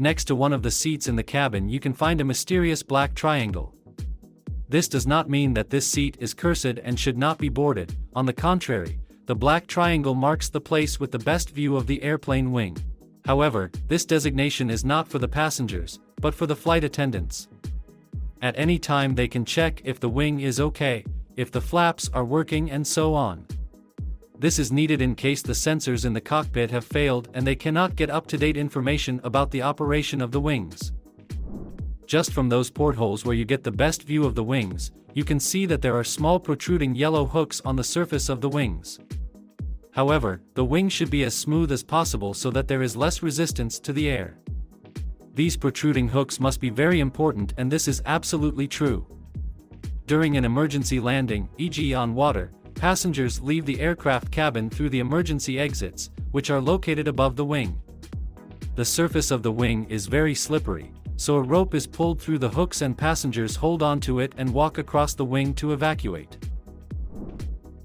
Next to one of the seats in the cabin you can find a mysterious black triangle. This does not mean that this seat is cursed and should not be boarded. On the contrary, the black triangle marks the place with the best view of the airplane wing. However, this designation is not for the passengers, but for the flight attendants. At any time they can check if the wing is okay, if the flaps are working and so on. This is needed in case the sensors in the cockpit have failed and they cannot get up-to-date information about the operation of the wings. Just from those portholes where you get the best view of the wings, you can see that there are small protruding yellow hooks on the surface of the wings. However, the wing should be as smooth as possible so that there is less resistance to the air. These protruding hooks must be very important, and this is absolutely true. During an emergency landing, e.g. on water, passengers leave the aircraft cabin through the emergency exits, which are located above the wing. The surface of the wing is very slippery, so a rope is pulled through the hooks and passengers hold on to it and walk across the wing to evacuate.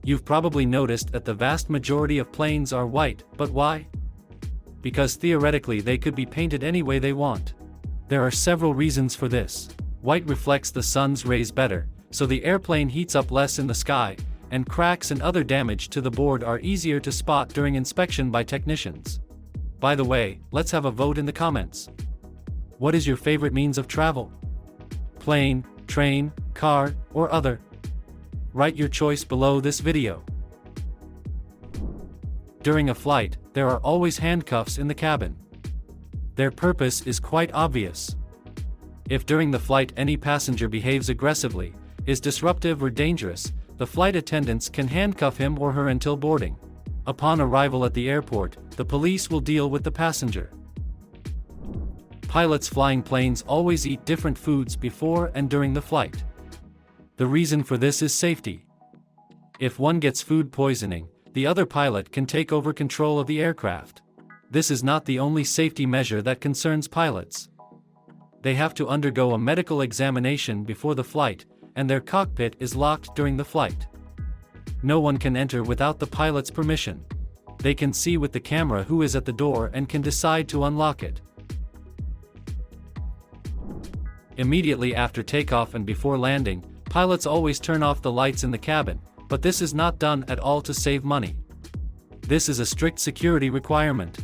You've probably noticed that the vast majority of planes are white, but why? Because theoretically they could be painted any way they want. There are several reasons for this. White reflects the sun's rays better, so the airplane heats up less in the sky, and cracks and other damage to the board are easier to spot during inspection by technicians. By the way, let's have a vote in the comments. What is your favorite means of travel? Plane, train, car, or other? Write your choice below this video. During a flight, there are always handcuffs in the cabin. Their purpose is quite obvious. If during the flight any passenger behaves aggressively, is disruptive or dangerous, the flight attendants can handcuff him or her until boarding. Upon arrival at the airport, the police will deal with the passenger. Pilots flying planes always eat different foods before and during the flight. The reason for this is safety. If one gets food poisoning, the other pilot can take over control of the aircraft. This is not the only safety measure that concerns pilots. They have to undergo a medical examination before the flight, and their cockpit is locked during the flight. No one can enter without the pilot's permission. They can see with the camera who is at the door and can decide to unlock it. Immediately after takeoff and before landing, pilots always turn off the lights in the cabin, but this is not done at all to save money. This is a strict security requirement.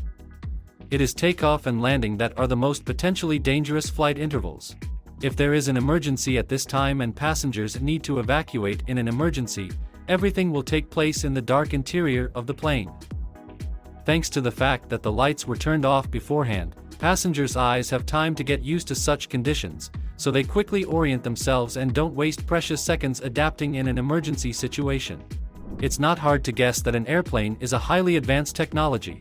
It is takeoff and landing that are the most potentially dangerous flight intervals. If there is an emergency at this time and passengers need to evacuate in an emergency, everything will take place in the dark interior of the plane. Thanks to the fact that the lights were turned off beforehand, passengers' eyes have time to get used to such conditions, so they quickly orient themselves and don't waste precious seconds adapting in an emergency situation. It's not hard to guess that an airplane is a highly advanced technology.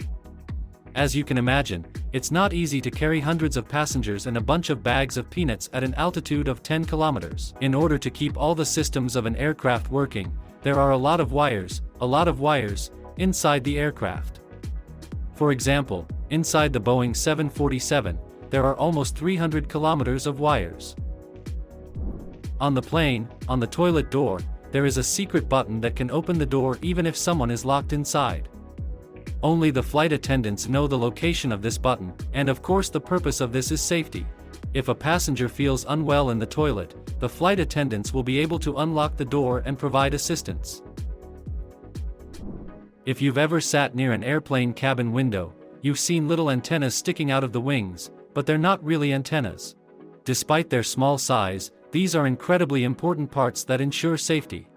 As you can imagine, it's not easy to carry hundreds of passengers and a bunch of bags of peanuts at an altitude of 10 kilometers. In order to keep all the systems of an aircraft working, there are a lot of wires, inside the aircraft. For example, inside the Boeing 747, there are almost 300 kilometers of wires. On the plane, on the toilet door, there is a secret button that can open the door even if someone is locked inside. Only the flight attendants know the location of this button, and of course the purpose of this is safety. If a passenger feels unwell in the toilet, the flight attendants will be able to unlock the door and provide assistance. If you've ever sat near an airplane cabin window, you've seen little antennas sticking out of the wings, but they're not really antennas. Despite their small size, these are incredibly important parts that ensure safety.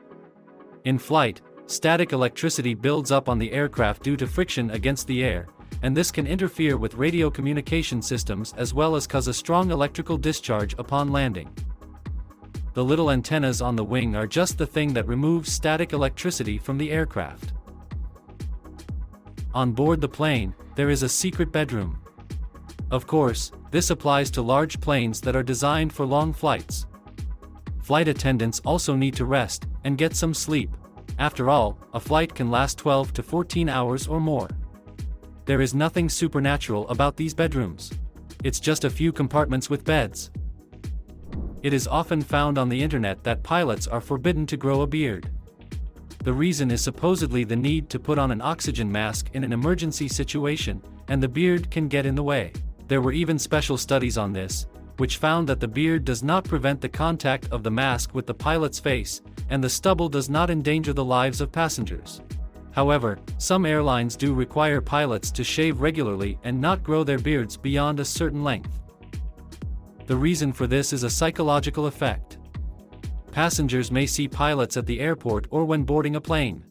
In flight, static electricity builds up on the aircraft due to friction against the air, and this can interfere with radio communication systems as well as cause a strong electrical discharge upon landing. The little antennas on the wing are just the thing that removes static electricity from the aircraft. On board the plane, there is a secret bedroom. Of course, this applies to large planes that are designed for long flights. Flight attendants also need to rest and get some sleep. After all, a flight can last 12 to 14 hours or more. There is nothing supernatural about these bedrooms. It's just a few compartments with beds. It is often found on the internet that pilots are forbidden to grow a beard. The reason is supposedly the need to put on an oxygen mask in an emergency situation, and the beard can get in the way. There were even special studies on this, which found that the beard does not prevent the contact of the mask with the pilot's face, and the stubble does not endanger the lives of passengers. However, some airlines do require pilots to shave regularly and not grow their beards beyond a certain length. The reason for this is a psychological effect. Passengers may see pilots at the airport or when boarding a plane.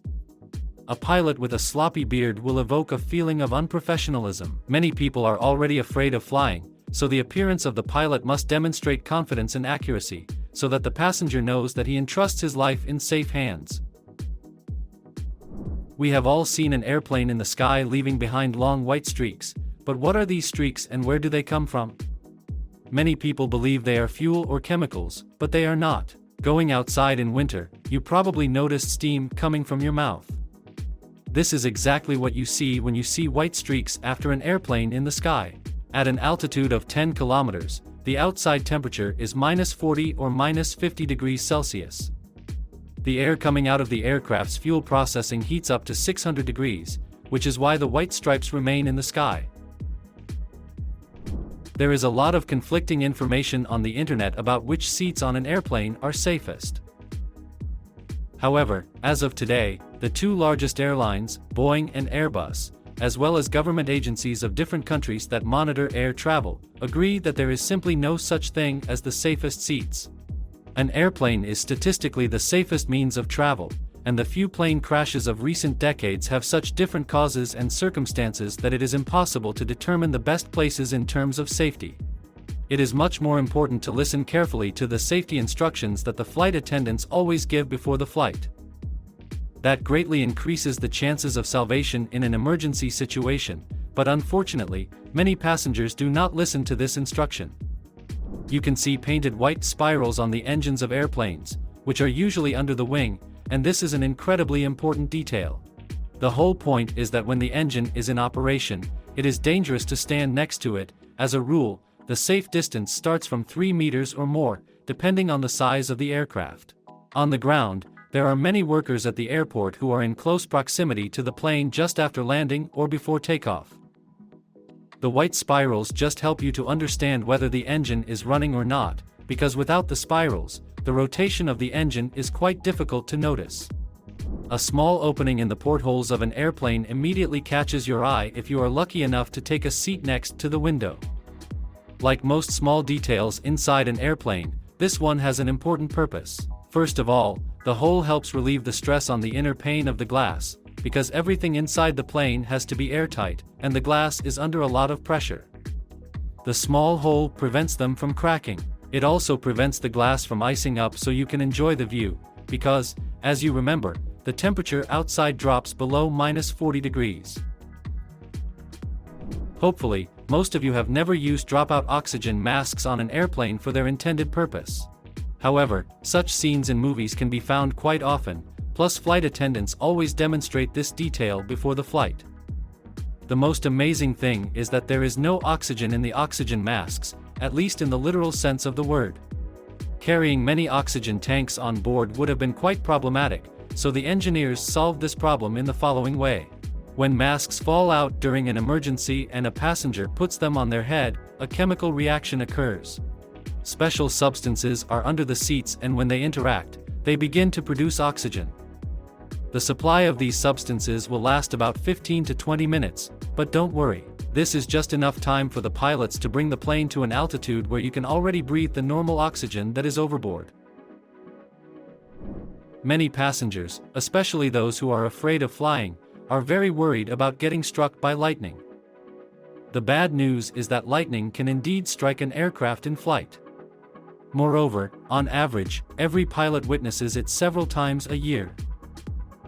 A pilot with a sloppy beard will evoke a feeling of unprofessionalism. Many people are already afraid of flying, so the appearance of the pilot must demonstrate confidence and accuracy, so that the passenger knows that he entrusts his life in safe hands. We have all seen an airplane in the sky leaving behind long white streaks, but what are these streaks and where do they come from? Many people believe they are fuel or chemicals, but they are not. Going outside in winter, you probably noticed steam coming from your mouth. This is exactly what you see when you see white streaks after an airplane in the sky. At an altitude of 10 kilometers, the outside temperature is -40 or -50 degrees Celsius. The air coming out of the aircraft's fuel processing heats up to 600 degrees, which is why the white stripes remain in the sky. There is a lot of conflicting information on the internet about which seats on an airplane are safest. However, as of today, the two largest airlines, Boeing and Airbus, as well as government agencies of different countries that monitor air travel, agree that there is simply no such thing as the safest seats. An airplane is statistically the safest means of travel, and the few plane crashes of recent decades have such different causes and circumstances that it is impossible to determine the best places in terms of safety. It is much more important to listen carefully to the safety instructions that the flight attendants always give before the flight. That greatly increases the chances of salvation in an emergency situation, but unfortunately, many passengers do not listen to this instruction. You can see painted white spirals on the engines of airplanes, which are usually under the wing, and this is an incredibly important detail. The whole point is that when the engine is in operation, it is dangerous to stand next to it. As a rule, the safe distance starts from 3 meters or more, depending on the size of the aircraft. On the ground, there are many workers at the airport who are in close proximity to the plane just after landing or before takeoff. The white spirals just help you to understand whether the engine is running or not, because without the spirals, the rotation of the engine is quite difficult to notice. A small opening in the portholes of an airplane immediately catches your eye if you are lucky enough to take a seat next to the window. Like most small details inside an airplane, this one has an important purpose. First of all, the hole helps relieve the stress on the inner pane of the glass, because everything inside the plane has to be airtight, and the glass is under a lot of pressure. The small hole prevents them from cracking. It also prevents the glass from icing up so you can enjoy the view, because, as you remember, the temperature outside drops below -40 degrees. Hopefully, most of you have never used dropout oxygen masks on an airplane for their intended purpose. However, such scenes in movies can be found quite often, plus flight attendants always demonstrate this detail before the flight. The most amazing thing is that there is no oxygen in the oxygen masks, at least in the literal sense of the word. Carrying many oxygen tanks on board would have been quite problematic, so the engineers solved this problem in the following way. When masks fall out during an emergency and a passenger puts them on their head, a chemical reaction occurs. Special substances are under the seats, and when they interact, they begin to produce oxygen. The supply of these substances will last about 15 to 20 minutes, but don't worry, this is just enough time for the pilots to bring the plane to an altitude where you can already breathe the normal oxygen that is overboard. Many passengers, especially those who are afraid of flying, are very worried about getting struck by lightning. The bad news is that lightning can indeed strike an aircraft in flight. Moreover, on average, every pilot witnesses it several times a year.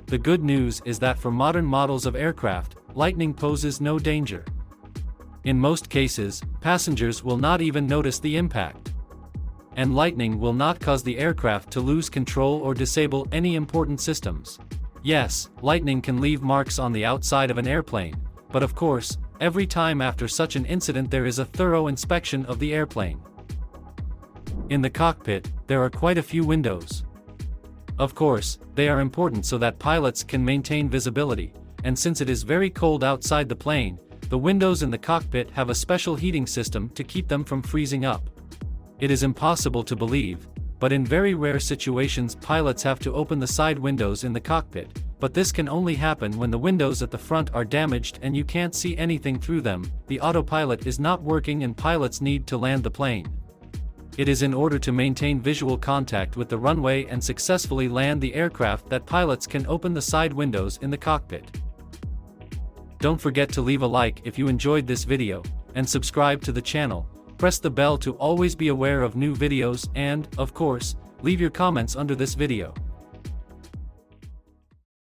The good news is that for modern models of aircraft, lightning poses no danger. In most cases, passengers will not even notice the impact. And lightning will not cause the aircraft to lose control or disable any important systems. Yes, lightning can leave marks on the outside of an airplane, but of course, every time after such an incident there is a thorough inspection of the airplane. In the cockpit, there are quite a few windows. Of course, they are important so that pilots can maintain visibility, and since it is very cold outside the plane, The windows in the cockpit have a special heating system to keep them from freezing up. It is impossible to believe, but in very rare situations pilots have to open the side windows in the cockpit, but this can only happen when the windows at the front are damaged and you can't see anything through them, the autopilot is not working and pilots need to land the plane. It is in order to maintain visual contact with the runway and successfully land the aircraft that pilots can open the side windows in the cockpit. Don't forget to leave a like if you enjoyed this video, and subscribe to the channel. Press the bell to always be aware of new videos and, of course, leave your comments under this video.